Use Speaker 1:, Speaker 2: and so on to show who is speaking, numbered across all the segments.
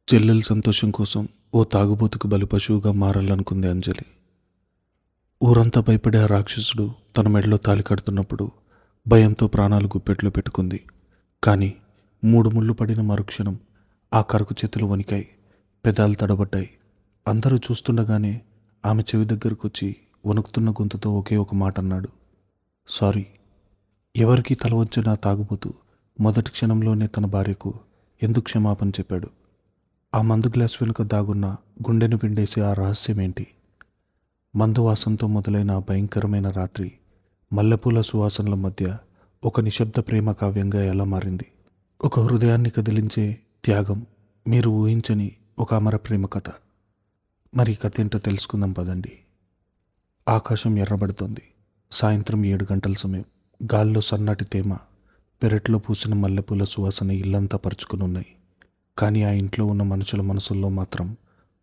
Speaker 1: చెల్లెల సంతోషం కోసం ఓ తాగుబోతుకు బలిపశువుగా మారాలనుకుంది అంజలి. ఊరంతా భయపడే ఆ రాక్షసుడు తన మెడలో తాళి కడుతున్నప్పుడు భయంతో ప్రాణాలు గుప్పెట్లో పెట్టుకుంది. కానీ 3 ముళ్ళు పడిన మరుక్షణం ఆ కరకు చేతులు వణికాయి, పెదాలు తడబడ్డాయి. అందరూ చూస్తుండగానే ఆమె చెవి దగ్గరకొచ్చి వణుకుతున్న గొంతుతో ఒకే ఒక మాట అన్నాడు, సారీ. ఎవరికీ తల వంచిన ఆ తాగుబోతు మొదటి క్షణంలోనే తన భార్యకు ఎందుకు క్షమాపణ చెప్పాడు? ఆ మందు గ్లాస్ వెనుక దాగున్న గుండెను పిండేసే ఆ రహస్యమేంటి? మందు వాసనతో మొదలైన ఆ భయంకరమైన రాత్రి మల్లెపూల సువాసనల మధ్య ఒక నిశ్శబ్ద ప్రేమ కావ్యంగా ఎలా మారింది? ఒక హృదయాన్ని కదిలించే త్యాగం, మీరు ఊహించని ఒక అమర ప్రేమ కథ. మరి ఈ కథ ఏంటో తెలుసుకుందాం పదండి. ఆకాశం ఎర్రబడుతోంది. సాయంత్రం 7 గంటల సమయం. గాల్లో సన్నటి తేమ, పెరట్లో పూసిన మల్లెపూల సువాసన ఇల్లంతా పరుచుకుని ఉన్నాయి. కానీ ఆ ఇంట్లో ఉన్న మనుషుల మనసుల్లో మాత్రం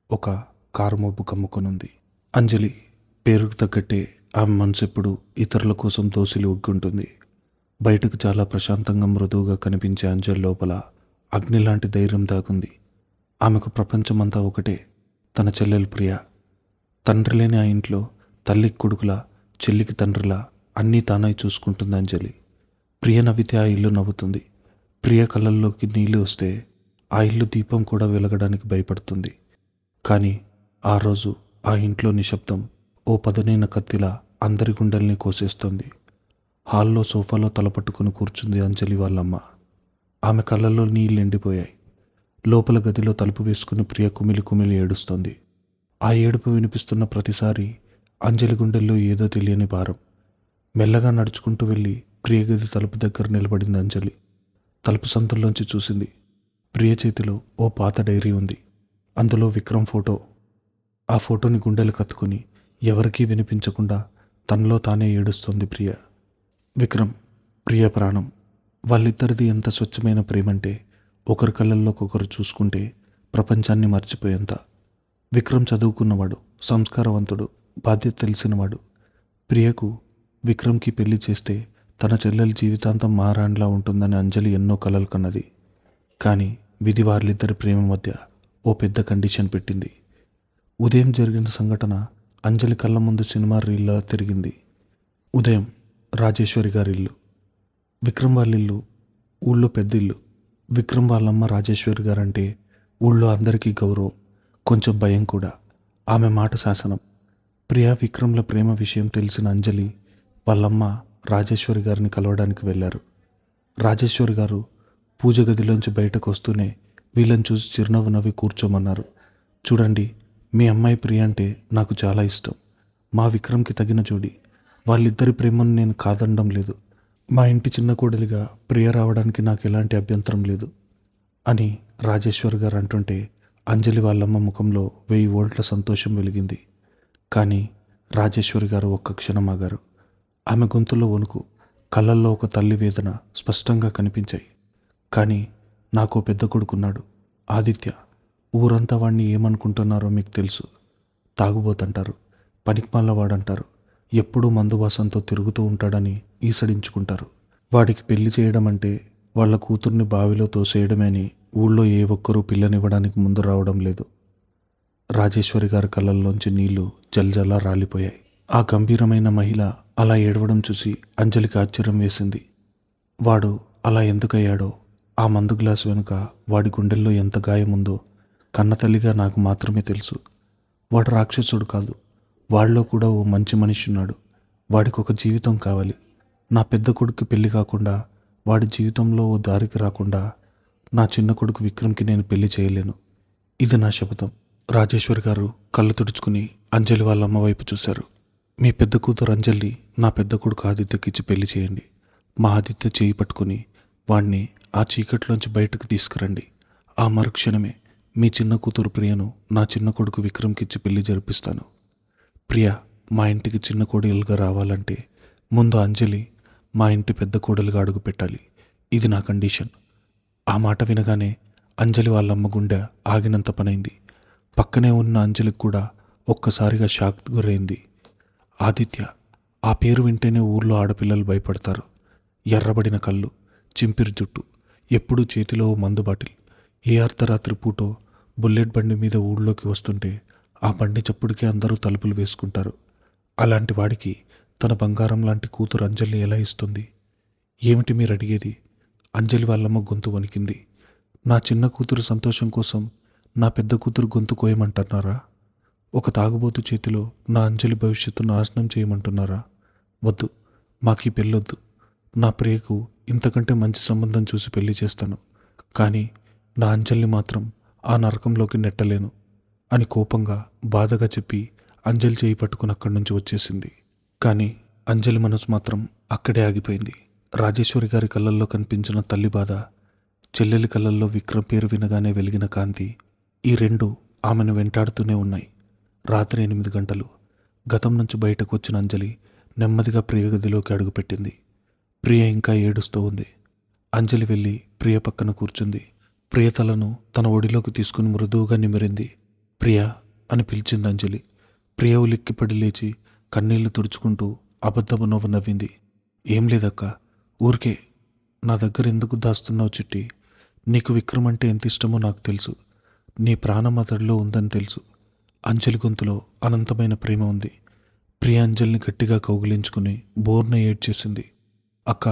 Speaker 1: ఒక కారుమబ్బు కమ్ముకొనుంది. అంజలి పేరుకు తగ్గట్టే ఆమె మనసు ఎప్పుడు ఇతరుల కోసం దోసిలి ఒగ్గుంటుంది. బయటకు చాలా ప్రశాంతంగా మృదువుగా కనిపించే అంజలి లోపల అగ్నిలాంటి ధైర్యం దాగుంది. ఆమెకు ప్రపంచమంతా ఒకటే, తన చెల్లెలు ప్రియ. తండ్రి లేని ఆ ఇంట్లో తల్లికి కొడుకులా, చెల్లికి తండ్రిలా అన్నీ తానై చూసుకుంటుంది అంజలి. ప్రియ నవ్వితే ఆ ఇల్లు నవ్వుతుంది. ప్రియ కళ్ళల్లోకి నీళ్లు వస్తే ఆ ఇల్లు దీపం కూడా వెలగడానికి భయపడుతుంది. కానీ ఆ రోజు ఆ ఇంట్లో నిశ్శబ్దం ఓ పదునైన కత్తిలా అందరి గుండెల్ని కోసేస్తోంది. హాల్లో సోఫాలో తలపట్టుకుని కూర్చుంది అంజలి వాళ్ళమ్మ. ఆమె కళ్ళల్లో నీళ్ళు ఎండిపోయాయి. లోపల గదిలో తలుపు వేసుకుని ప్రియ కుమిలి కుమిలి ఏడుస్తోంది. ఆ ఏడుపు వినిపిస్తున్న ప్రతిసారి అంజలి గుండెల్లో ఏదో తెలియని భారం. మెల్లగా నడుచుకుంటూ వెళ్ళి ప్రియ గది తలుపు దగ్గర నిలబడింది అంజలి. తలుపు సందుల్లోంచి చూసింది. ప్రియ చేతిలో ఓ పాత డైరీ ఉంది. అందులో విక్రమ్ ఫోటో. ఆ ఫోటోని గుండెలు కత్తుకుని ఎవరికీ వినిపించకుండా తనలో తానే ఏడుస్తోంది ప్రియ. విక్రమ్, ప్రియ ప్రాణం. వాళ్ళిద్దరిది ఎంత స్వచ్ఛమైన ప్రేమంటే ఒకరి కళ్ళల్లోకొకరు చూసుకుంటే ప్రపంచాన్ని మర్చిపోయేంత. విక్రమ్ చదువుకున్నవాడు, సంస్కారవంతుడు, బాధ్యత తెలిసినవాడు. ప్రియకు విక్రమ్కి పెళ్లి చేస్తే తన చెల్లెల జీవితాంతం మహారాణిలా ఉంటుందని అంజలి ఎన్నో కలలు కన్నది. కానీ విధి వాళ్ళిద్దరి ప్రేమ మధ్య ఓ పెద్ద కండిషన్ పెట్టింది. ఉదయం జరిగిన సంఘటన అంజలి కళ్ళ ముందు సినిమా రీల్లా తిరిగింది. ఉదయం రాజేశ్వరి గారి ఇల్లు. విక్రమ్ వాళ్ళ ఇల్లు ఊళ్ళో పెద్ద ఇల్లు. విక్రమ్ వాళ్ళమ్మ రాజేశ్వరి గారంటే ఊళ్ళో అందరికీ గౌరవం, కొంచెం భయం కూడా. ఆమె మాట శాసనం. ప్రియా విక్రమ్ల ప్రేమ విషయం తెలిసిన అంజలి వాళ్ళమ్మ రాజేశ్వరి గారిని కలవడానికి వెళ్ళారు. రాజేశ్వరి గారు పూజ గదిలోంచి బయటకు వస్తూనే వీళ్ళని చూసి చిరునవ్వు నవ్వి కూర్చోమన్నారు. చూడండి, మీ అమ్మాయి ప్రియ అంటే నాకు చాలా ఇష్టం. మా విక్రమ్కి తగిన జోడి. వాళ్ళిద్దరి ప్రేమను నేను కాదనడం లేదు. మా ఇంటి చిన్న కోడలిగా ప్రియ రావడానికి నాకు ఎలాంటి అభ్యంతరం లేదు అని రాజేశ్వర్ గారు అంటుంటే అంజలి వాళ్ళమ్మ ముఖంలో 1000 వోల్ట్ల సంతోషం వెలిగింది. కానీ రాజేశ్వరి గారు ఒక్క క్షణం ఆగారు. ఆమె గొంతులో వణుకు, కళ్ళల్లో ఒక తల్లి వేదన స్పష్టంగా కనిపించాయి. కానీ నాకు పెద్ద కొడుకున్నాడు, ఆదిత్య. ఊరంతా వాడిని ఏమనుకుంటున్నారో మీకు తెలుసు. తాగుబోతంటారు, పనికిమాలవాడంటారు, ఎప్పుడూ మందువాసంతో తిరుగుతూ ఉంటాడని ఈసడించుకుంటారు. వాడికి పెళ్లి చేయడం అంటే వాళ్ళ కూతుర్ని బావిలో తోసేయడమే అని ఊళ్ళో ఏ ఒక్కరూ పిల్లనివ్వడానికి ముందు రావడం లేదు. రాజేశ్వరి గారి కళ్ళల్లోంచి నీళ్లు జల్జల్లా రాలిపోయాయి. ఆ గంభీరమైన మహిళ అలా ఏడవడం చూసి అంజలికి ఆశ్చర్యం వేసింది. వాడు అలా ఎందుకయ్యాడో, ఆ మందు గ్లాసు వెనుక వాడి గుండెల్లో ఎంత గాయముందో కన్నతల్లిగా నాకు మాత్రమే తెలుసు. వాడు రాక్షసుడు కాదు. వాళ్ళలో కూడా ఓ మంచి మనిషి ఉన్నాడు. వాడికి ఒక జీవితం కావాలి. నా పెద్ద కొడుకు పెళ్లి కాకుండా, వాడి జీవితంలో ఓ దారికి రాకుండా నా చిన్న కొడుకు విక్రమ్కి నేను పెళ్లి చేయలేను. ఇది నా శపథం. రాజేశ్వరి గారు కళ్ళు తుడుచుకుని అంజలి వాళ్ళమ్మ వైపు చూశారు. మీ పెద్ద కూతురు అంజలి నా పెద్ద కొడుకు ఆదిత్యకి ఇచ్చి పెళ్లి చేయండి. మా ఆదిత్య చేయి పట్టుకుని వాణ్ణి ఆ చీకట్లోంచి బయటకు తీసుకురండి. ఆ మరుక్షణమే మీ చిన్న కూతురు ప్రియను నా చిన్న కొడుకు విక్రమ్కి ఇచ్చి పెళ్లి జరిపిస్తాను. ప్రియ మా ఇంటికి చిన్న కోడలుగా రావాలంటే ముందు అంజలి మా ఇంటి పెద్ద కోడలుగా అడుగు పెట్టాలి. ఇది నా కండిషన్. ఆ మాట వినగానే అంజలి వాళ్ళమ్మ గుండె ఆగినంత పనైంది. పక్కనే ఉన్న అంజలికి కూడా ఒక్కసారిగా షాక్ గురైంది. ఆదిత్య, ఆ పేరు వింటేనే ఊర్లో ఆడపిల్లలు భయపడతారు. ఎర్రబడిన కళ్ళు, చింపిరి జుట్టు, ఎప్పుడూ చేతిలో మందు బాటిల్. ఏ అర్ధరాత్రి పూటో బుల్లెట్ బండి మీద ఊళ్ళోకి వస్తుంటే ఆ బండి చప్పుడుకి అందరూ తలుపులు వేసుకుంటారు. అలాంటి వాడికి తన బంగారం లాంటి కూతురు అంజలిని ఎలా ఇస్తుంది? ఏమిటి మీరు అడిగేది? అంజలి వాళ్ళమ్మ గొంతు వణికింది. నా చిన్న కూతురు సంతోషం కోసం నా పెద్ద కూతురు గొంతు కోయమంటున్నారా? ఒక తాగుబోతు చేతిలో నా అంజలి భవిష్యత్తు నాశనం చేయమంటున్నారా? వద్దు, మాకీ పెళ్ళొద్దు. నా ప్రియకు ఇంతకంటే మంచి సంబంధం చూసి పెళ్లి చేస్తాను. కానీ నా అంజలిని మాత్రం ఆ నరకంలోకి నెట్టలేను అని కోపంగా బాధగా చెప్పి అంజలి చేయి పట్టుకుని అక్కడి నుంచి వచ్చేసింది. కానీ అంజలి మనసు మాత్రం అక్కడే ఆగిపోయింది. రాజేశ్వరి గారి కళ్ళల్లో కనిపించిన తల్లి బాధ, చెల్లెలి కళ్ళల్లో విక్రమ్ పేరు వినగానే వెలిగిన కాంతి, ఈ రెండు ఆమెను వెంటాడుతూనే ఉన్నాయి. రాత్రి 8 గంటలు. గతం నుంచి బయటకు వచ్చిన అంజలి నెమ్మదిగా ప్రియ గదిలోకి అడుగుపెట్టింది. ప్రియ ఇంకా ఏడుస్తూ ఉంది. అంజలి వెళ్ళి ప్రియ పక్కన కూర్చుంది. ప్రియ తలను తన ఒడిలోకి తీసుకుని మృదువుగా నిమిరింది. ప్రియా అని పిలిచింది అంజలి. ప్రియ ఉలిక్కిపడి లేచి కన్నీళ్లు తుడుచుకుంటూ అబద్ధపు నవ్వు నవ్వింది. ఏం లేదక్కా, ఊరికే. నా దగ్గర ఎందుకు దాస్తున్నావు చిట్టి? నీకు విక్రమ్ అంటే ఎంత ఇష్టమో నాకు తెలుసు. నీ ప్రాణం అతడిలో ఉందని తెలుసు. అంజలి గొంతులో అనంతమైన ప్రేమ ఉంది. ప్రియ అంజలిని గట్టిగా కౌగిలించుకుని బోర్న ఏడ్చేసింది. అక్క,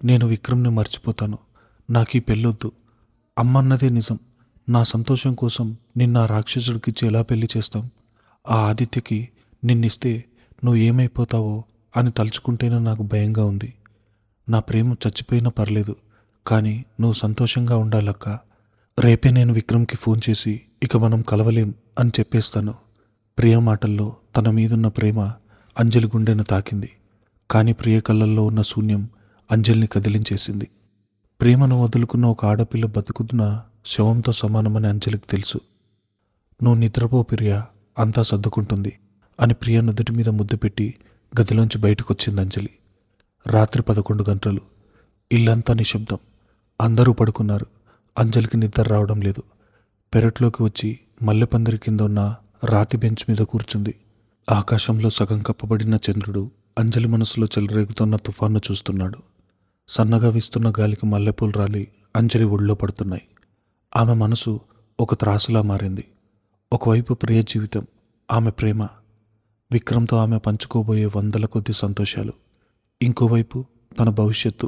Speaker 1: నేను విక్రమ్ని మర్చిపోతాను. నాకు ఈ పెళ్ళొద్దు. అమ్మన్నదే నిజం. నా సంతోషం కోసం నిన్న ఆ రాక్షసుడికిచ్చి ఎలా పెళ్లి చేస్తాం? ఆ ఆదిత్యకి నిన్నిస్తే నువ్వు ఏమైపోతావో అని తలుచుకుంటేనే నాకు భయంగా ఉంది. నా ప్రేమ చచ్చిపోయినా పర్లేదు, కానీ నువ్వు సంతోషంగా ఉండాలక్క. రేపే నేను విక్రమ్కి ఫోన్ చేసి ఇక మనం కలవలేం అని చెప్పేస్తాను. ప్రియ మాటల్లో తన మీదున్న ప్రేమ అంజలి గుండెను తాకింది. కానీ ప్రియ కళ్ళల్లో ఉన్న శూన్యం అంజలిని కదిలించేసింది. ప్రేమను వదులుకున్న ఒక ఆడపిల్ల బతుకుతున్న శవంతో సమానమని అంజలికి తెలుసు. నువ్వు నిద్రపో ప్రియా, అంతా సర్దుకుంటుంది అని ప్రియ నుదుటి మీద ముద్దు పెట్టి గదిలోంచి బయటకొచ్చింది అంజలి. రాత్రి 11 గంటలు. ఇల్లంతా నిశ్శబ్దం. అందరూ పడుకున్నారు. అంజలికి నిద్ర రావడం లేదు. పెరట్లోకి వచ్చి మల్లెపందిరి కింద ఉన్న రాతి బెంచ్ మీద కూర్చుంది. ఆకాశంలో సగం కప్పబడిన చంద్రుడు అంజలి మనసులో చెలరేగుతున్న తుఫాన్ను చూస్తున్నాడు. సన్నగా వీస్తున్న గాలికి మల్లెపూలు రాలి అంజలి ఒళ్ళో పడుతున్నాయి. ఆమె మనసు ఒక త్రాసులా మారింది. ఒకవైపు ప్రియ జీవితం, ఆమె ప్రేమ, విక్రమ్తో ఆమె పంచుకోబోయే వందల కొద్ది సంతోషాలు. ఇంకోవైపు తన భవిష్యత్తు,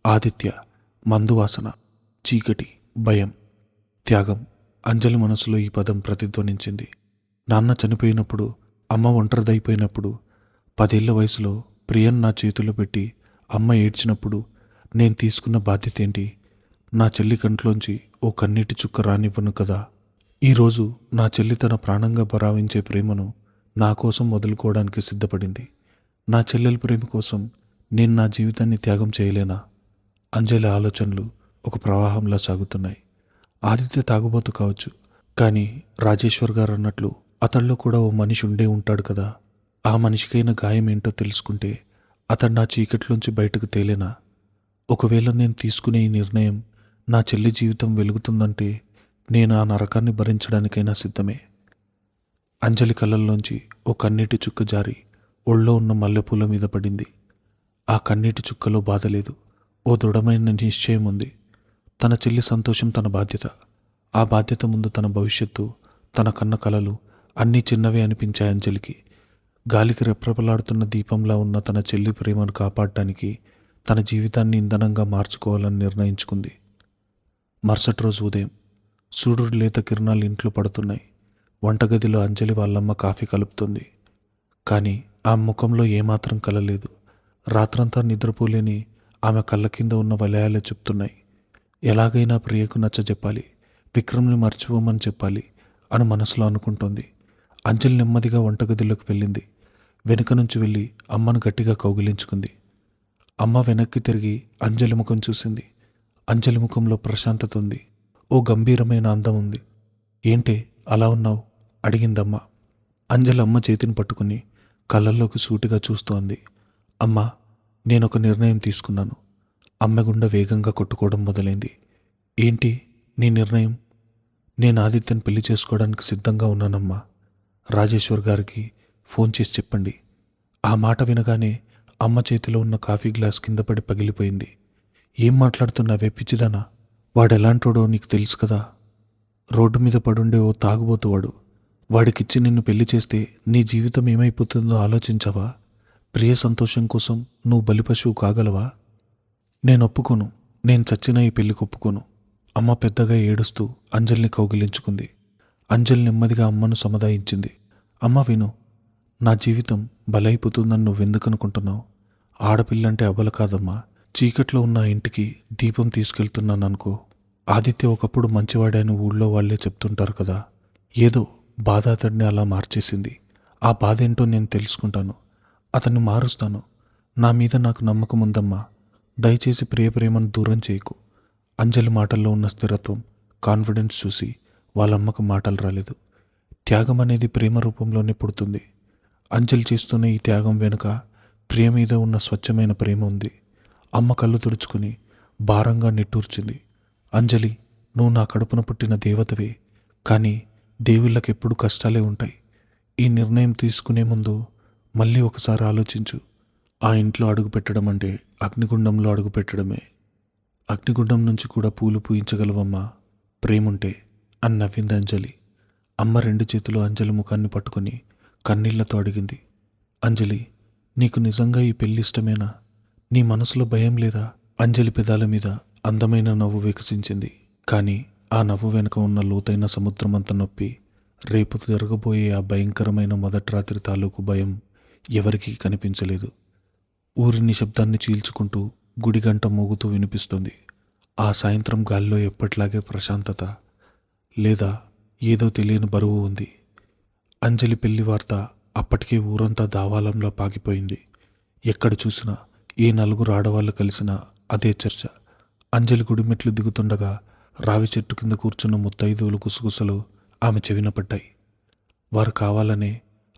Speaker 1: ఆదిత్య, మందువాసన, చీకటి, భయం, త్యాగం. అంజలి మనసులో ఈ పదం ప్రతిధ్వనించింది. నాన్న చనిపోయినప్పుడు, అమ్మ ఒంటరిదైపోయినప్పుడు, 10 ఏళ్ల వయసులో ప్రియను నా చేతిలో పెట్టి అమ్మ ఏడ్చినప్పుడు నేను తీసుకున్న బాధ్యత ఏంటి? నా చెల్లి కంట్లోంచి ఓ కన్నీటి చుక్క రానివ్వను కదా. ఈరోజు నా చెల్లి తన ప్రాణంగా భావించే ప్రేమను నా కోసం వదులుకోవడానికి సిద్ధపడింది. నా చెల్లెల ప్రేమ కోసం నేను నా జీవితాన్ని త్యాగం చేయలేనా? అంజలి ఆలోచనలు ఒక ప్రవాహంలా సాగుతున్నాయి. ఆదిత్య తాగుబోతు కావచ్చు, కానీ రాజేశ్వర్ గారు అన్నట్లు అతడిలో కూడా ఓ మనిషి ఉండే ఉంటాడు కదా. ఆ మనిషికైన గాయం ఏంటో తెలుసుకుంటే అతడు నా చీకట్లోంచి బయటకు తేలేనా? ఒకవేళ నేను తీసుకునే ఈ నిర్ణయం నా చెల్లి జీవితం వెలుగుతుందంటే నేను ఆ నరకాన్ని భరించడానికైనా సిద్ధమే. అంజలి కళ్ళల్లోంచి ఓ కన్నీటి చుక్క జారి ఒళ్ళో ఉన్న మల్లెపూల మీద పడింది. ఆ కన్నీటి చుక్కలో బాధ లేదు, ఓ దృఢమైన నిశ్చయం ఉంది. తన చెల్లి సంతోషం తన బాధ్యత. ఆ బాధ్యత ముందు తన భవిష్యత్తు, తన కన్న కలలు అన్నీ చిన్నవే అనిపించాయి అంజలికి. గాలికి రెప్రెపలాడుతున్న దీపంలా ఉన్న తన చెల్లి ప్రేమను కాపాడటానికి తన జీవితాన్ని ఇంధనంగా మార్చుకోవాలని నిర్ణయించుకుంది. మరుసటి రోజు ఉదయం సూర్యుడి లేత కిరణాలు ఇంట్లో పడుతున్నాయి. వంటగదిలో అంజలి వాళ్ళమ్మ కాఫీ కలుపుతుంది. కానీ ఆమె ముఖంలో ఏమాత్రం కలలేదు. రాత్రంతా నిద్రపోలేని ఆమె కళ్ళ కింద ఉన్న వలయాలే చెప్తున్నాయి. ఎలాగైనా ప్రియకు నచ్చజెప్పాలి, విక్రమ్ని మర్చిపోమని చెప్పాలి అని మనసులో అనుకుంటోంది. అంజలి నెమ్మదిగా వంటగదిలోకి వెళ్ళింది. వెనుక నుంచి వెళ్ళి అమ్మను గట్టిగా కౌగిలించుకుంది. అమ్మ వెనక్కి తిరిగి అంజలి ముఖం చూసింది. అంజలి ముఖంలో ప్రశాంతత ఉంది, ఓ గంభీరమైన అందం ఉంది. ఏంటే అలా ఉన్నావు? అడిగిందమ్మ. అంజలి అమ్మ చేతిని పట్టుకుని కళ్ళల్లోకి సూటిగా చూస్తూ అంది. అమ్మా, నేనొక నిర్ణయం తీసుకున్నాను. అమ్మ గుండె వేగంగా కొట్టుకోవడం మొదలైంది. ఏంటి నీ నిర్ణయం? నేను ఆదిత్యను పెళ్లి చేసుకోవడానికి సిద్ధంగా ఉన్నానమ్మా. రాజేశ్వర్ గారికి ఫోన్ చేసి చెప్పండి. ఆ మాట వినగానే అమ్మ చేతిలో ఉన్న కాఫీ గ్లాస్ కింద పడి పగిలిపోయింది. ఏం మాట్లాడుతున్నావే పిచ్చిదానా? వాడెలాంటోడో నీకు తెలుసు కదా. రోడ్డు మీద పడుండే ఓ తాగుబోతువాడు. వాడికిచ్చి నిన్ను పెళ్లి చేస్తే నీ జీవితం ఏమైపోతుందో ఆలోచించవా? ప్రియ సంతోషం కోసం నువ్వు బలిపశువు కాగలవా? నేను ఒప్పుకోను. నేను చచ్చినా ఈ పెళ్లికి ఒప్పుకోను. అమ్మ పెద్దగా ఏడుస్తూ అంజలిని కౌగిలించుకుంది. అంజలి నెమ్మదిగా అమ్మను సముదాయించింది. అమ్మ విను, నా జీవితం బలైపోతుందని నువ్వెందుకనుకుంటున్నావు? ఆడపిల్లంటే అబల కాదమ్మా. చీకట్లో ఉన్న ఇంటికి దీపం తీసుకెళ్తున్నాననుకో. ఆదిత్య ఒకప్పుడు మంచివాడే అని ఊళ్ళో వాళ్లే చెప్తుంటారు కదా. ఏదో బాధ అతడిని అలా మార్చేసింది. ఆ బాధ ఏంటో నేను తెలుసుకుంటాను. అతన్ని మారుస్తాను. నా మీద నాకు నమ్మకం ఉందమ్మా. దయచేసి ప్రేమను దూరం చేయకు. అంజలి మాటల్లో ఉన్న స్థిరత్వం, కాన్ఫిడెన్స్ చూసి వాళ్ళమ్మకు మాటలు రాలేదు. త్యాగం అనేది ప్రేమ రూపంలోనే పుడుతుంది. అంజలి చేస్తున్న ఈ త్యాగం వెనుక ప్రియ మీద ఉన్న స్వచ్ఛమైన ప్రేమ ఉంది. అమ్మ కళ్ళు తుడుచుకుని భారంగా నిట్టూర్చింది. అంజలి, నువ్వు నా కడుపున పుట్టిన దేవతవే. కానీ దేవుళ్ళకెప్పుడు కష్టాలే ఉంటాయి. ఈ నిర్ణయం తీసుకునే ముందు మళ్ళీ ఒకసారి ఆలోచించు. ఆ ఇంట్లో అడుగుపెట్టడం అంటే అగ్నిగుండంలో అడుగుపెట్టడమే. అగ్నిగుండం నుంచి కూడా పూలు పూయించగలవమ్మా ప్రేముంటే అని నవ్వింది అంజలి. అమ్మ రెండు చేతులు అంజలి ముఖాన్ని పట్టుకుని కన్నీళ్లతో అడిగింది. అంజలి, నీకు నిజంగా ఈ పెళ్లి ఇష్టమేనా? నీ మనసులో భయం లేదా? అంజలి పెదాల మీద అందమైన నవ్వు వికసించింది. కానీ ఆ నవ్వు వెనుక ఉన్న లోతైన సముద్రమంత నొప్పి, రేపు జరగబోయే ఆ భయంకరమైన మొదటి రాత్రి తాలూకు భయం ఎవరికీ కనిపించలేదు. ఊరి నిశ్శబ్దాన్ని చీల్చుకుంటూ గుడిగంట మోగుతూ వినిపిస్తుంది. ఆ సాయంత్రం గాలిలో ఎప్పట్లాగే ప్రశాంతత, లేదా ఏదో తెలియని బరువు ఉంది. అంజలి పెళ్లి వార్త అప్పటికే ఊరంతా దావాలంలో పాకిపోయింది. ఎక్కడ చూసినా, ఏ నలుగురు ఆడవాళ్ళు కలిసినా అదే చర్చ. అంజలి గుడిమెట్లు దిగుతుండగా రావి చెట్టు కింద కూర్చున్న ముత్తైదువులు గుసగుసలు ఆమె చెవిన పడ్డాయి. వారు కావాలనే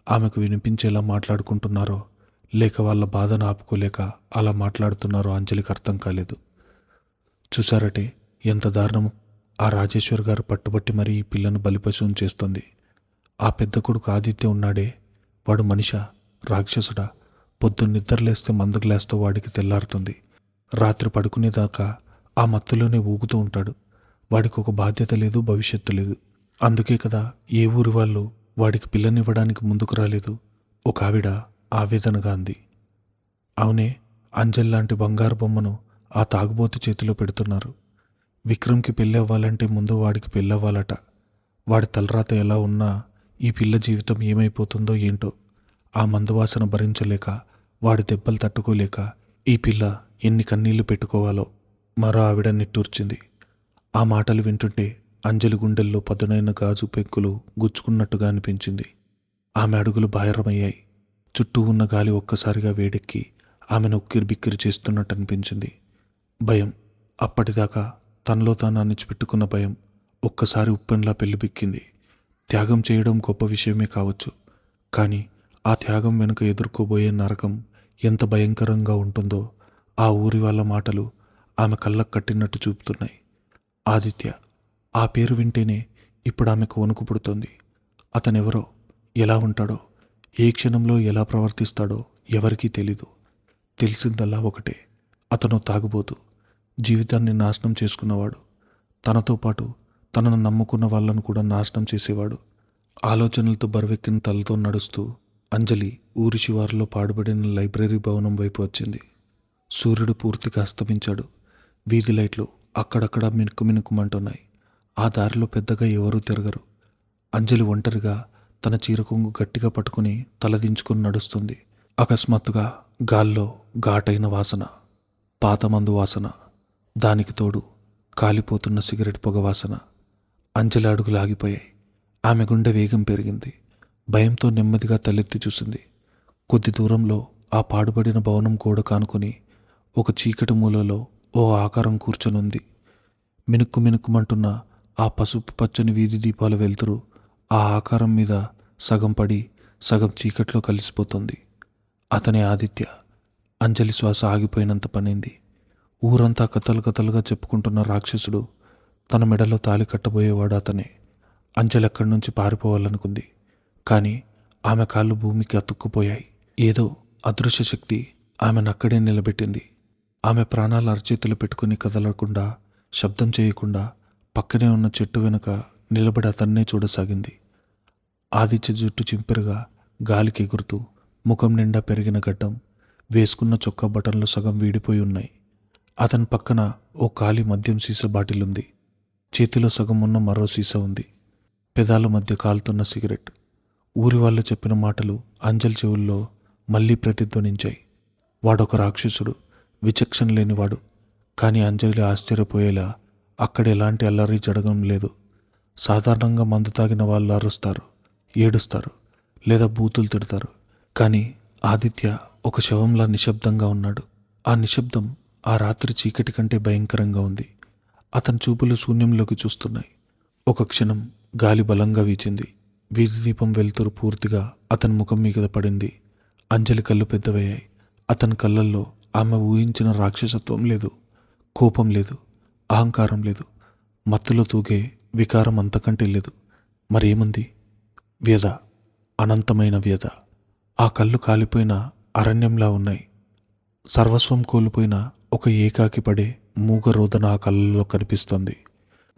Speaker 1: ఆమెకు వినిపించేలా మాట్లాడుకుంటున్నారో, లేక వాళ్ళ బాధను ఆపుకోలేక అలా మాట్లాడుతున్నారో అంజలికి అర్థం కాలేదు. చూశారటే ఎంత దారుణం! ఆ రాజేశ్వర్ గారు పట్టుబట్టి మరీ ఈ పిల్లను బలిపశువుని చేస్తుంది. ఆ పెద్ద కొడుకు ఆదిత్య ఉన్నాడే, వాడు మనిషా, రాక్షసుడా? పొద్దున్న నిద్రలేస్తే మంద గ్లాస్తో వాడికి తెల్లారుతుంది. రాత్రి పడుకునేదాకా ఆ మత్తులోనే ఊగుతూ ఉంటాడు. వాడికి ఒక బాధ్యత లేదు, భవిష్యత్తు లేదు. అందుకే కదా ఏ ఊరి వాళ్ళు వాడికి పిల్లనివ్వడానికి ముందుకు రాలేదు. ఒక ఆవిడ ఆవేదనగా అంది. అవునే, అంజల్ లాంటి బంగారు బొమ్మను ఆ తాగుబోతు చేతిలో పెడుతున్నారు. విక్రమ్కి పెళ్ళి అవ్వాలంటే ముందు వాడికి పెళ్ళవ్వాలట. వాడి తలరాత ఎలా ఉన్నా ఈ పిల్ల జీవితం ఏమైపోతుందో ఏంటో. ఆ మందువాసన భరించలేక, వాడి దెబ్బలు తట్టుకోలేక ఈ పిల్ల ఎన్ని కన్నీళ్లు పెట్టుకోవాలో మరో ఆవిడ నిట్టూర్చింది. ఆ మాటలు వింటుంటే అంజలి గుండెల్లో పదునైన గాజు పెంకులు గుచ్చుకున్నట్టుగా అనిపించింది. ఆమె అడుగులు భారమయ్యాయి. చుట్టూ ఉన్న గాలి ఒక్కసారిగా వేడెక్కి ఆమెను ఉక్కిరి బిక్కిరి చేస్తున్నట్టు అనిపించింది. భయం, అప్పటిదాకా తనలో తాను అణిచిపెట్టుకున్న భయం ఒక్కసారి ఉప్పెన్లా పెళ్లిబిక్కింది. త్యాగం చేయడం గొప్ప విషయమే కావచ్చు, కానీ ఆ త్యాగం వెనుక ఎదుర్కోబోయే నరకం ఎంత భయంకరంగా ఉంటుందో ఆ ఊరి వాళ్ళ మాటలు ఆమె కళ్ళకు కట్టినట్టు చూపుతున్నాయి. ఆదిత్య, ఆ పేరు వింటేనే ఇప్పుడు ఆమెకు వణుకు పుడుతోంది. అతనెవరో, ఎలా ఉంటాడో, ఏ క్షణంలో ఎలా ప్రవర్తిస్తాడో ఎవరికీ తెలీదు. తెలిసిందల్లా ఒకటే, అతను తాగుబోతు, జీవితాన్ని నాశనం చేసుకున్నవాడు. తనతో పాటు తనను నమ్ముకున్న వాళ్ళను కూడా నాశనం చేసేవాడు. ఆలోచనలతో బరువెక్కిన తలతో నడుస్తూ అంజలి ఊరి శివారులో పాడుబడిన లైబ్రరీ భవనం వైపు వచ్చింది. సూర్యుడు పూర్తిగా అస్తమించాడు. వీధి లైట్లు అక్కడక్కడ మినుకుమంటున్నాయి. ఆ దారిలో పెద్దగా ఎవరూ తిరగరు. అంజలి ఒంటరిగా తన చీరకొంగు గట్టిగా పట్టుకుని తలదించుకుని నడుస్తుంది. అకస్మాత్తుగా గాల్లో ఘాటైన వాసన, పాత మందు వాసన, దానికి తోడు కాలిపోతున్న సిగరెట్ పొగ వాసన. అంజలి అడుగులు ఆగిపోయాయి. ఆమె గుండె వేగం పెరిగింది. భయంతో నెమ్మదిగా తలెత్తి చూసింది. కొద్ది దూరంలో ఆ పాడుబడిన భవనం గోడ కానుకొని ఒక చీకటి మూలలో ఓ ఆకారం కూర్చొనుంది. మినుక్కుమంటున్న ఆ పసుపు పచ్చని వీధి దీపాల వెలుతురు ఆ ఆకారం మీద సగం పడి సగం చీకట్లో కలిసిపోతుంది. అతనే ఆదిత్య. అంజలి శ్వాస ఆగిపోయినంత పనింది. ఊరంతా కథలుగా చెప్పుకుంటున్న రాక్షసుడు తన మెడలో తాళి కట్టబోయేవాడు అతనే. అంజలి అక్కడి నుంచి పారిపోవాలనుకుంది. కానీ ఆమె కాళ్ళు భూమికి అతుక్కుపోయాయి. ఏదో అదృశ్య శక్తి ఆమెనక్కడే నిలబెట్టింది. ఆమె ప్రాణాలు అరచేతులు పెట్టుకుని కదలకుండా, శబ్దం చేయకుండా పక్కనే ఉన్న చెట్టు వెనుక నిలబడి అతన్నే చూడసాగింది. ఆదిత్య జుట్టు చింపెరగా గాలికి ఎగురుతూ, ముఖం నిండా పెరిగిన గడ్డం, వేసుకున్న చొక్కా బటన్లు సగం వీడిపోయి ఉన్నాయి. అతని పక్కన ఓ ఖాళీ మద్యం సీసా బాటిల్ ఉంది. చేతిలో సగం ఉన్న మరో సీసా ఉంది. పెదాల మధ్య కాలుతున్న సిగరెట్. ఊరి వాళ్ళు చెప్పిన మాటలు అంజలి చెవుల్లో మళ్ళీ ప్రతిధ్వనించాయి. వాడొక రాక్షసుడు, విచక్షణ లేనివాడు. కానీ అంజలి ఆశ్చర్యపోయేలా అక్కడ ఎలాంటి అల్లరి జరగడం లేదు. సాధారణంగా మందు తాగిన వాళ్ళు అరుస్తారు, ఏడుస్తారు, లేదా బూతులు తిడతారు. కానీ ఆదిత్య ఒక శవంలా నిశ్శబ్దంగా ఉన్నాడు. ఆ నిశ్శబ్దం ఆ రాత్రి చీకటి కంటే భయంకరంగా ఉంది. అతని చూపులు శూన్యంలోకి చూస్తున్నాయి. ఒక క్షణం గాలి బలంగా వీచింది. వీధి దీపం వెలుతురు పూర్తిగా అతని ముఖం మీద పడింది. అంజలి కళ్ళు పెద్దవయ్యాయి. అతని కళ్ళల్లో ఆమె ఊహించిన రాక్షసత్వం లేదు, కోపం లేదు, అహంకారం లేదు. మత్తులో తూగే వికారం అంతకంటే లేదు. మరేముంది? వ్యధ, అనంతమైన వ్యధ. ఆ కళ్ళు కాలిపోయిన అరణ్యంలా ఉన్నాయి. సర్వస్వం కోల్పోయిన ఒక ఏకాకి పడే మూగ రోదన ఆ కళ్ళల్లో కనిపిస్తోంది.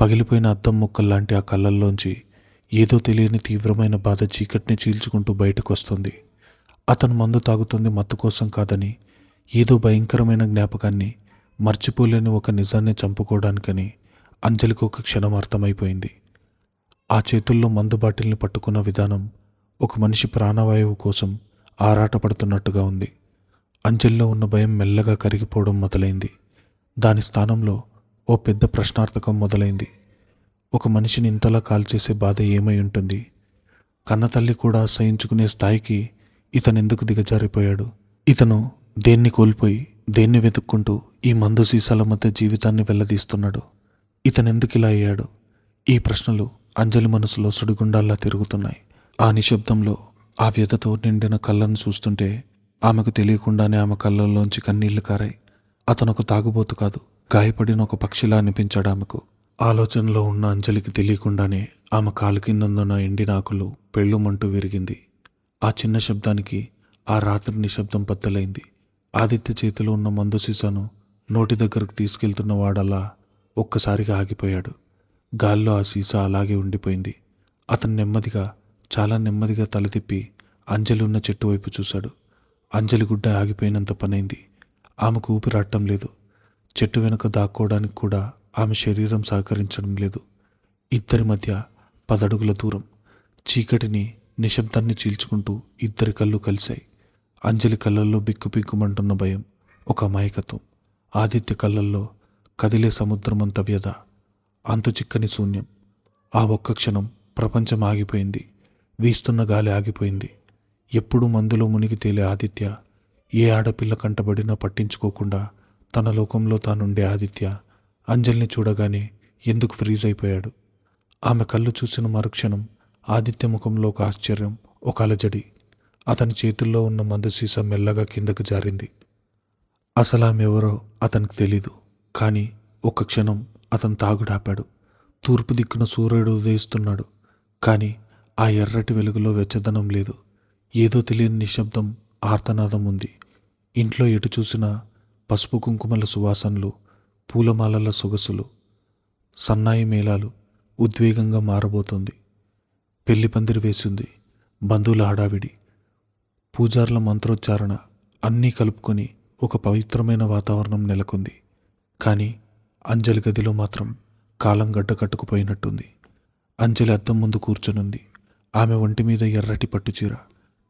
Speaker 1: పగిలిపోయిన అద్దం ముక్కల్లాంటి ఆ కళ్ళల్లోంచి ఏదో తెలియని తీవ్రమైన బాధ చీకటిని చీల్చుకుంటూ బయటకొస్తుంది. అతను మందు తాగుతుంది మత్తు కోసం కాదని, ఏదో భయంకరమైన జ్ఞాపకాన్ని, మర్చిపోలేని ఒక నిజాన్ని చంపుకోవడానికని అంజలికి ఒక క్షణం అర్థమైపోయింది. ఆ చేతుల్లో మందు బాటిల్ని పట్టుకున్న విధానం ఒక మనిషి ప్రాణవాయువు కోసం ఆరాటపడుతున్నట్టుగా ఉంది. అంజలిలో ఉన్న భయం మెల్లగా కరిగిపోవడం మొదలైంది. దాని స్థానంలో ఓ పెద్ద ప్రశ్నార్థకం మొదలైంది. ఒక మనిషిని ఇంతలా కాల్చేసే బాధ ఏమై ఉంటుంది? కన్నతల్లి కూడా సహించుకునే స్థాయికి ఇతనెందుకు దిగజారిపోయాడు? ఇతను దేన్ని కోల్పోయి దేన్ని వెతుక్కుంటూ ఈ మందు సీసాల మధ్య జీవితాన్ని వెల్లదీస్తున్నాడు? ఇతనెందుకు ఇలా అయ్యాడు? ఈ ప్రశ్నలు అంజలి మనసులో సుడిగుండాల్లా తిరుగుతున్నాయి. ఆ నిశ్శబ్దంలో ఆ వ్యధతో నిండిన కళ్ళను చూస్తుంటే ఆమెకు తెలియకుండానే ఆమె కళ్ళల్లోంచి కన్నీళ్లు కారాయి. అతనొక తాగుబోతు కాదు, గాయపడిన ఒక పక్షిలా అనిపించాడు ఆమెకు. ఆలోచనలో ఉన్న అంజలికి తెలియకుండానే ఆమె కాలు కిందందున్న ఎండిన ఆకులు పెళ్ళుమంటూ విరిగింది. ఆ చిన్న శబ్దానికి ఆ రాత్రి నిశ్శబ్దం బద్దలైంది. ఆదిత్య చేతిలో ఉన్న మందు సీసాను నోటి దగ్గరకు తీసుకెళ్తున్న వాడలా ఒక్కసారిగా ఆగిపోయాడు. గాల్లో ఆ సీసా అలాగే ఉండిపోయింది. అతను నెమ్మదిగా, చాలా నెమ్మదిగా తల తిప్పి అంజలి ఉన్న చెట్టు వైపు చూశాడు. అంజలి గుడ్డ ఆగిపోయినంత పనైంది. ఆమెకు ఊపిరాడటం లేదు. చెట్టు వెనుక దాక్కోవడానికి కూడా ఆమె శరీరం సహకరించడం లేదు. ఇద్దరి మధ్య 10 అడుగుల దూరం. చీకటిని, నిశ్శబ్దాన్ని చీల్చుకుంటూ ఇద్దరి కళ్ళు కలిశాయి. అంజలి కళ్ళల్లో బిక్కుబిక్కుమంటున్న భయం, ఒక అమాయకత్వం. ఆదిత్య కళ్ళల్లో కదిలే సముద్రమంత వ్యధ, అంతు చిక్కని శూన్యం. ఆ ఒక్క క్షణం ప్రపంచం ఆగిపోయింది. వీస్తున్న గాలి ఆగిపోయింది. ఎప్పుడూ మందులో మునిగి తేలే ఆదిత్య, ఏ ఆడపిల్ల కంటబడినా పట్టించుకోకుండా తన లోకంలో తానుండే ఆదిత్య అంజలిని చూడగానే ఎందుకు ఫ్రీజ్ అయిపోయాడు? ఆమె కళ్ళు చూసిన మరుక్షణం ఆదిత్య ముఖంలో ఒక ఆశ్చర్యం, ఒక అలజడి. అతని చేతుల్లో ఉన్న మందు సీసా మెల్లగా కిందకు జారింది. అసలు ఆమె ఎవరో అతనికి తెలీదు. కానీ ఒక్క క్షణం అతను తాగుడాపాడు. తూర్పు దిక్కున సూర్యుడు ఉదయిస్తున్నాడు. కానీ ఆ ఎర్రటి వెలుగులో వెచ్చదనం లేదు. ఏదో తెలియని నిశ్శబ్దం, ఆర్తనాదం ఉంది. ఇంట్లో ఎటు చూసినా పసుపు కుంకుమల సువాసనలు, పూలమాలల సొగసులు, సన్నాయి మేళాలు. ఉద్వేగంగా మారబోతోంది. పెళ్లి పందిరి వేసింది. బంధువుల హడావిడి, పూజార్ల మంత్రోచ్చారణ అన్నీ కలుపుకొని ఒక పవిత్రమైన వాతావరణం నెలకొంది. కానీ అంజలి గదిలో మాత్రం కాలం గడ్డ కట్టుకుపోయినట్టుంది. అంజలి అద్దం ముందు కూర్చునుంది. ఆమె ఒంటి మీద ఎర్రటి పట్టుచీర,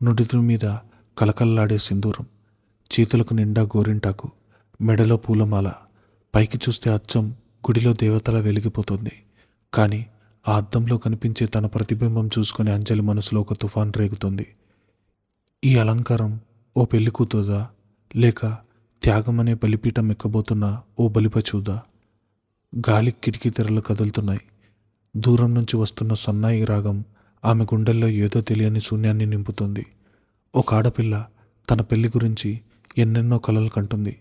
Speaker 1: నుడితి మీద కలకల్లాడే సింధూరం, చేతులకు నిండా గోరింటాకు, మెడలో పూలమాల. పైకి చూస్తే అచ్చం గుడిలో దేవతలా వెలిగిపోతుంది. కానీ ఆ అద్దంలో కనిపించే తన ప్రతిబింబం చూసుకొని అంజలి మనసులో ఒక తుఫాన్ రేగుతుంది. ఈ అలంకారం ఓ పెళ్లి కూతురుదా, లేక త్యాగమనే బలిపీఠం ఎక్కబోతున్న ఓ బలిపశువుదా? గాలి కిటికీ తెరలు కదులుతున్నాయి. దూరం నుంచి వస్తున్న సన్నాయి రాగం ఆమె గుండెల్లో ఏదో తెలియని శూన్యాన్ని నింపుతుంది. ఒక ఆడపిల్ల తన పెళ్లి గురించి ఎన్నెన్నో కలలు కంటుంది.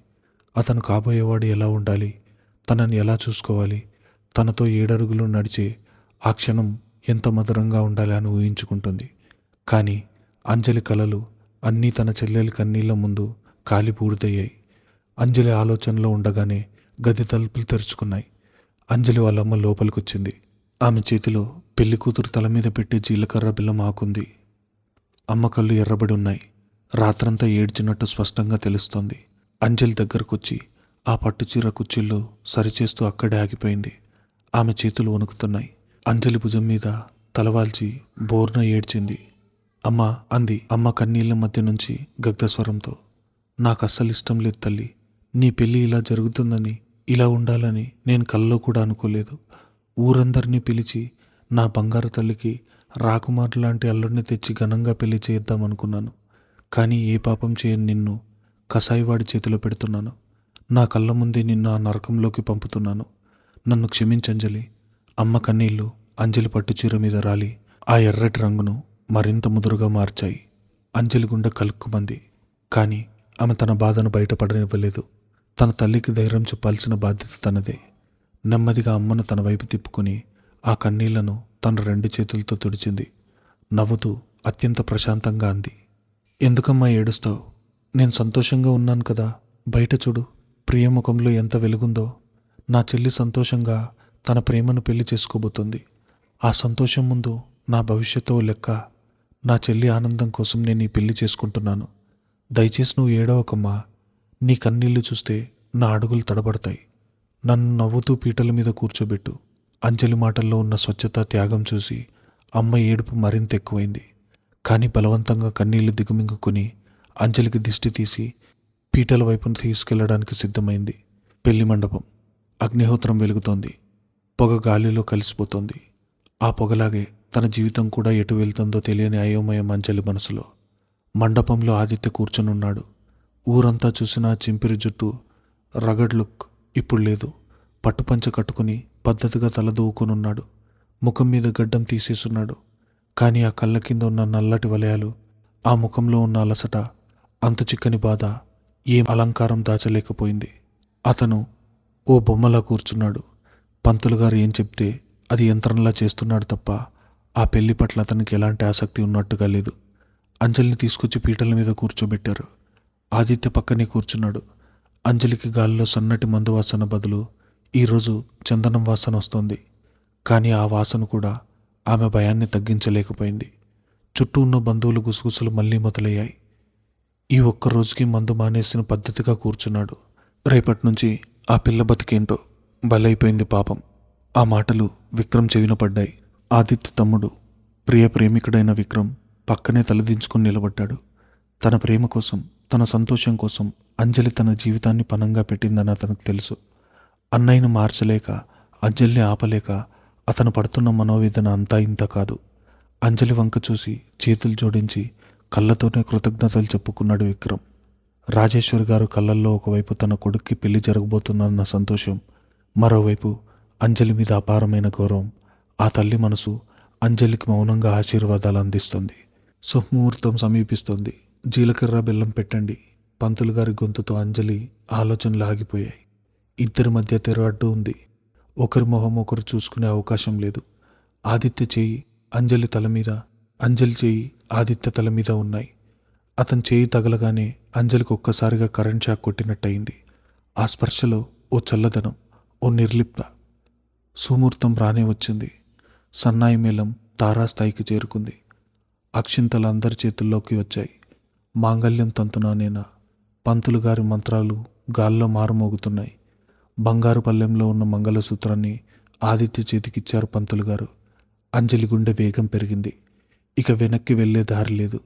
Speaker 1: అతను కాబోయేవాడు ఎలా ఉండాలి, తనని ఎలా చూసుకోవాలి, తనతో 7 అడుగులు నడిచే ఆ క్షణం ఎంత మధురంగా ఉండాలి అని ఊహించుకుంటుంది. కానీ అంజలి కలలు అన్నీ తన చెల్లెలి కన్నీళ్ల ముందు కాలి పూర్తయ్యాయి. అంజలి ఆలోచనలో ఉండగానే గది తలుపులు తెరుచుకున్నాయి. అంజలి వాళ్ళమ్మ లోపలికొచ్చింది. ఆమె చేతిలో పెళ్లి కూతురు తల మీద పెట్టి జీలకర్ర బిల్లం ఆకుంది. అమ్మ కళ్ళు ఎర్రబడి ఉన్నాయి. రాత్రంతా ఏడ్చినట్టు స్పష్టంగా తెలుస్తోంది. అంజలి దగ్గరకొచ్చి ఆ పట్టుచీర కుచ్చిళ్ళు సరిచేస్తూ అక్కడే ఆగిపోయింది. ఆమె చేతులు వణుకుతున్నాయి. అంజలి భుజం మీద తలవాల్చి బోర్న ఏడ్చింది. అమ్మా అంది అమ్మ కన్నీళ్ల మధ్య నుంచి గగ్ధస్వరంతో. నాకు అస్సలు ఇష్టం లేదు తల్లి. నీ పెళ్ళి ఇలా జరుగుతుందని, ఇలా ఉండాలని నేను కల్లో కూడా అనుకోలేదు. ఊరందరినీ పిలిచి నా బంగారు తల్లికి రాకుమార్ లాంటి అల్లుడిని తెచ్చి ఘనంగా పెళ్లి చేద్దామనుకున్నాను. కానీ ఏ పాపం చేయని నిన్ను కసాయివాడి చేతిలో పెడుతున్నాను. నా కళ్ళ ముందే నిన్ను ఆ నరకంలోకి పంపుతున్నాను. నన్ను క్షమించంజలి. అమ్మ కన్నీళ్లు అంజలి పట్టుచీర మీద రాలి ఆ ఎర్రటి రంగును మరింత ముదురుగా మార్చాయి. అంజలి గుండె కలుక్కుమంది. కానీ ఆమె తన బాధను బయటపడనివ్వలేదు. తన తల్లికి ధైర్యం చెప్పాల్సిన బాధ్యత తనదే. నెమ్మదిగా అమ్మను తన వైపు తిప్పుకొని ఆ కన్నీళ్లను తన 2 చేతులతో తుడిచింది. నవ్వుతూ అత్యంత ప్రశాంతంగా అంది, ఎందుకమ్మా ఏడుస్తావు? నేను సంతోషంగా ఉన్నాను కదా. బయట చూడు, ప్రియముఖంలో ఎంత వెలుగుందో. నా చెల్లి సంతోషంగా తన ప్రేమను పెళ్లి చేసుకోబోతుంది. ఆ సంతోషం ముందు నా భవిష్యత్తు ఓ లెక్క. నా చెల్లి ఆనందం కోసం నేను ఈ పెళ్లి చేసుకుంటున్నాను. దయచేసి నువ్వు ఏడవకమ్మా. నీ కన్నీళ్లు చూస్తే నా అడుగులు తడబడతాయి. నన్ను నవ్వుతూ పీటల మీద కూర్చోబెట్టు. అంజలి మాటల్లో ఉన్న స్వచ్ఛత, త్యాగం చూసి అమ్మ ఏడుపు మరింత ఎక్కువైంది. కానీ బలవంతంగా కన్నీళ్లు దిగుమింగుకుని అంజలికి దిష్టి తీసి పీటల వైపును తీసుకెళ్లడానికి సిద్ధమైంది. పెళ్లి మండపం. అగ్నిహోత్రం వెలుగుతోంది. పొగ గాలిలో కలిసిపోతోంది. ఆ పొగలాగే తన జీవితం కూడా ఎటు వెళ్తుందో తెలియని అయోమయం అంజలి మనసులో. మండపంలో ఆదిత్య కూర్చొనున్నాడు. ఊరంతా చూసిన ఆ చింపిరి జుట్టు, రగడ్ లుక్ ఇప్పుడు లేదు. పట్టుపంచ కట్టుకుని పద్ధతిగా తలదూవుకొనున్నాడు. ముఖం మీద గడ్డం తీసేస్తున్నాడు. కానీ ఆ కళ్ళ కింద ఉన్న నల్లటి వలయాలు, ఆ ముఖంలో ఉన్న అలసట, అంతు చిక్కని బాధ ఏం అలంకారం దాచలేకపోయింది. అతను ఓ బొమ్మలా కూర్చున్నాడు. పంతులు గారు ఏం చెప్తే అది యంత్రంలా చేస్తున్నాడు తప్ప ఆ పెళ్లి పట్ల అతనికి ఎలాంటి ఆసక్తి ఉన్నట్టుగా లేదు. అంజలిని తీసుకొచ్చి పీటల మీద కూర్చోబెట్టారు. ఆదిత్య పక్కనే కూర్చున్నాడు. అంజలికి గాలిలో సన్నటి మందు వాసన బదులు ఈరోజు చందనం వాసన వస్తోంది. కానీ ఆ వాసన కూడా ఆమె భయాన్ని తగ్గించలేకపోయింది. చుట్టూ ఉన్న బంధువులు గుసగుసలు మళ్ళీ మొదలయ్యాయి. ఈ ఒక్కరోజుకి మందు మానేసిన పద్ధతిగా కూర్చున్నాడు. రేపటి నుంచి ఆ పిల్ల బతికేంటో బలైపోయింది పాపం. ఆ మాటలు విక్రమ్ చెవిన పడ్డాయి. ఆదిత్య తమ్ముడు, ప్రేమికుడైన విక్రమ్ పక్కనే తలదించుకుని నిలబడ్డాడు. తన ప్రేమ కోసం, తన సంతోషం కోసం అంజలి తన జీవితాన్ని పణంగా పెట్టిందని అతనికి తెలుసు. అన్నయ్యను మార్చలేక, అంజలిని ఆపలేక అతను పడుతున్న మనోవేదన అంతా ఇంత కాదు. అంజలి వంక చూసి చేతులు జోడించి కళ్ళతోనే కృతజ్ఞతలు చెప్పుకున్నాడు విక్రమ్. రాజేశ్వరి గారు కళ్ళల్లో ఒకవైపు తన కొడుక్కి పెళ్లి జరగబోతుందన్న సంతోషం, మరోవైపు అంజలి మీద అపారమైన గౌరవం. ఆ తల్లి మనసు అంజలికి మౌనంగా ఆశీర్వాదాలు అందిస్తుంది. సుముహూర్తం సమీపిస్తోంది. జీలకర్ర బెల్లం పెట్టండి. పంతులు గారి గొంతుతో అంజలి ఆలోచనలు ఆగిపోయాయి. ఇద్దరి మధ్య తెర అడ్డు ఉంది. ఒకరి మొహం ఒకరు చూసుకునే అవకాశం లేదు. ఆదిత్య చేయి అంజలి తల మీద, అంజలి చేయి ఆదిత్య తల మీద ఉన్నాయి. అతని చేయి తగలగానే అంజలికి ఒక్కసారిగా కరెంట్ షాక్ కొట్టినట్టయింది. ఆ స్పర్శలో ఓ చల్లదనం, ఓ నిర్లిప్త. సుముహూర్తం రానే వచ్చింది. సన్నాయి మేళం తారాస్థాయికి చేరుకుంది. అక్షింతలు అందరి చేతుల్లోకి వచ్చాయి. మాంగళ్యం తంతునానేనా. పంతులు గారి మంత్రాలు గాల్లో మారుమోగుతున్నాయి. బంగారు పల్లెంలో ఉన్న మంగళసూత్రాన్ని ఆదిత్య చేతికిచ్చారు పంతులు గారు. అంజలి గుండె వేగం పెరిగింది. ఇక వెనక్కి వెళ్లే దారి లేదు.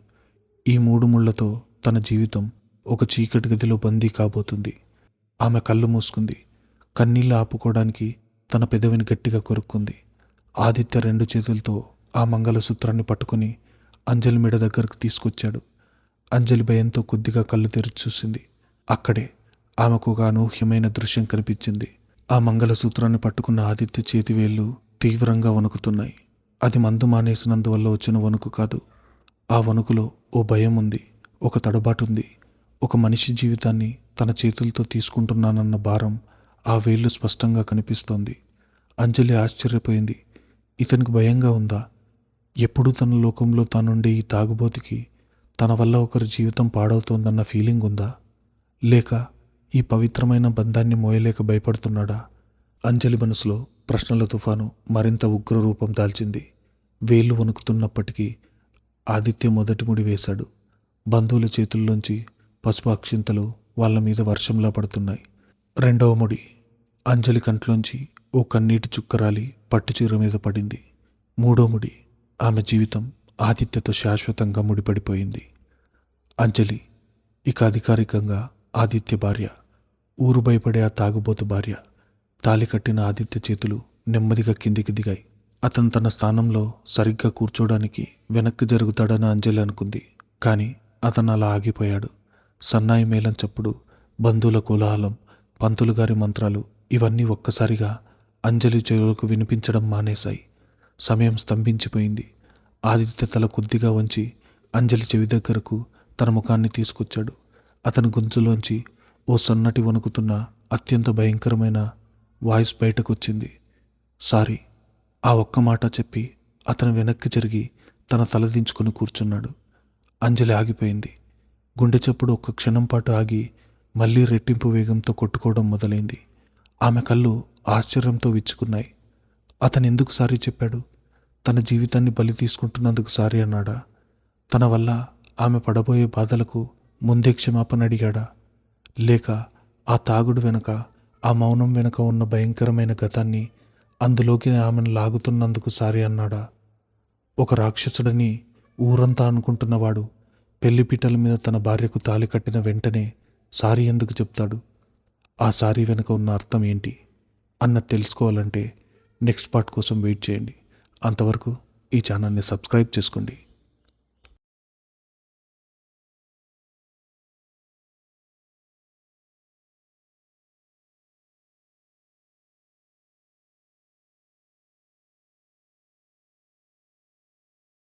Speaker 1: ఈ 3 ముళ్లతో తన జీవితం ఒక చీకటి గదిలో బందీ కాబోతుంది. ఆమె కళ్ళు మూసుకుంది. కన్నీళ్లు ఆపుకోవడానికి తన పెదవిని గట్టిగా కొరుక్కుంది. ఆదిత్య 2 చేతులతో ఆ మంగళసూత్రాన్ని పట్టుకుని అంజలి మెడ దగ్గరకు తీసుకొచ్చాడు. అంజలి భయంతో కొద్దిగా కళ్ళు తెరిచి చూసింది. అక్కడే ఆమెకు ఒక అనూహ్యమైన దృశ్యం కనిపించింది. ఆ మంగళసూత్రాన్ని పట్టుకున్న ఆదిత్య చేతివేళ్లు తీవ్రంగా వణుకుతున్నాయి. అది మందు మానేసినందువల్ల వచ్చిన వణుకు కాదు. ఆ వణుకులో ఓ భయం ఉంది, ఒక తడబాటుంది. ఒక మనిషి జీవితాన్ని తన చేతులతో తీసుకుంటున్నానన్న భారం ఆ వేళ్లు స్పష్టంగా కనిపిస్తోంది. అంజలి ఆశ్చర్యపోయింది. ఇతనికి భయంగా ఉందా? ఎప్పుడూ తన లోకంలో తానుండే ఈ తాగుబోతికి తన వల్ల ఒకరి జీవితం పాడవుతోందన్న ఫీలింగ్ ఉందా? లేక ఈ పవిత్రమైన బంధాన్ని మోయలేక భయపడుతున్నాడా? అంజలి మనసులో ప్రశ్నల తుఫాను మరింత ఉగ్ర రూపం దాల్చింది. వేళ్ళు వణుకుతున్నప్పటికీ ఆదిత్య మొదటి ముడి వేశాడు. బంధువుల చేతుల్లోంచి పసుపు అక్షింతలు వాళ్ళ మీద వర్షంలా పడుతున్నాయి. రెండవ ముడి. అంజలి కంట్లోంచి ఓ కన్నీటి చుక్కరాలి పట్టుచీర మీద పడింది. మూడో ముడి. ఆమె జీవితం ఆదిత్యతో శాశ్వతంగా ముడిపడిపోయింది. అంజలి ఇక అధికారికంగా ఆదిత్య భార్య. ఊరు భయపడే ఆ తాగుబోతు భార్య. తాలి కట్టిన ఆదిత్య చేతులు నెమ్మదిగా కిందికి దిగాయి. అతను తన స్థానంలో సరిగ్గా కూర్చోడానికి వెనక్కి జరుగుతాడని అంజలి అనుకుంది. కానీ అతను అలా ఆగిపోయాడు. సన్నాయి మేళం చప్పుడు, బంధువుల కోలాహలం, పంతులు గారి మంత్రాలు ఇవన్నీ ఒక్కసారిగా అంజలి చెవులకు వినిపించడం మానేశాయి. సమయం స్తంభించిపోయింది. ఆదిత్య తల కొద్దిగా వంచి అంజలి చెవి దగ్గరకు తన ముఖాన్ని తీసుకొచ్చాడు. అతని గొంతులోంచి ఓ సన్నటి వణుకుతున్న అత్యంత భయంకరమైన వాయిస్ బయటకొచ్చింది. సారీ. ఆ ఒక్క మాట చెప్పి అతను వెనక్కి జరిగి తన తలదించుకొని కూర్చున్నాడు. అంజలి ఆగిపోయింది. గుండె చప్పుడు ఒక్క క్షణం పాటు ఆగి మళ్ళీ రెట్టింపు వేగంతో కొట్టుకోవడం మొదలైంది. ఆమె కళ్ళు ఆశ్చర్యంతో విచ్చుకున్నాయి. అతను ఎందుకు సారీ చెప్పాడు? తన జీవితాన్ని బలి తీసుకుంటున్నందుకు సారీ అన్నాడా? తన వల్ల ఆమె పడబోయే బాధలకు ముందే క్షమాపణ అడిగాడా? లేక ఆ తాగుడు వెనుక, ఆ మౌనం వెనుక ఉన్న భయంకరమైన గతాన్ని అందులోకి ఆమెను లాగుతున్నందుకు సారీ అన్నాడా? ఒక రాక్షసుడని ఊరంతా అనుకుంటున్నవాడు పెళ్లిపీటల మీద తన భార్యకు తాళి కట్టిన వెంటనే సారీ ఎందుకు చెప్తాడు? ఆ సారీ వెనుక ఉన్న అర్థం ఏంటి అన్నది తెలుసుకోవాలంటే నెక్స్ట్ పార్ట్ కోసం వెయిట్ చేయండి. అంతవరకు ఈ ఛానల్ని సబ్స్క్రైబ్ చేసుకోండి.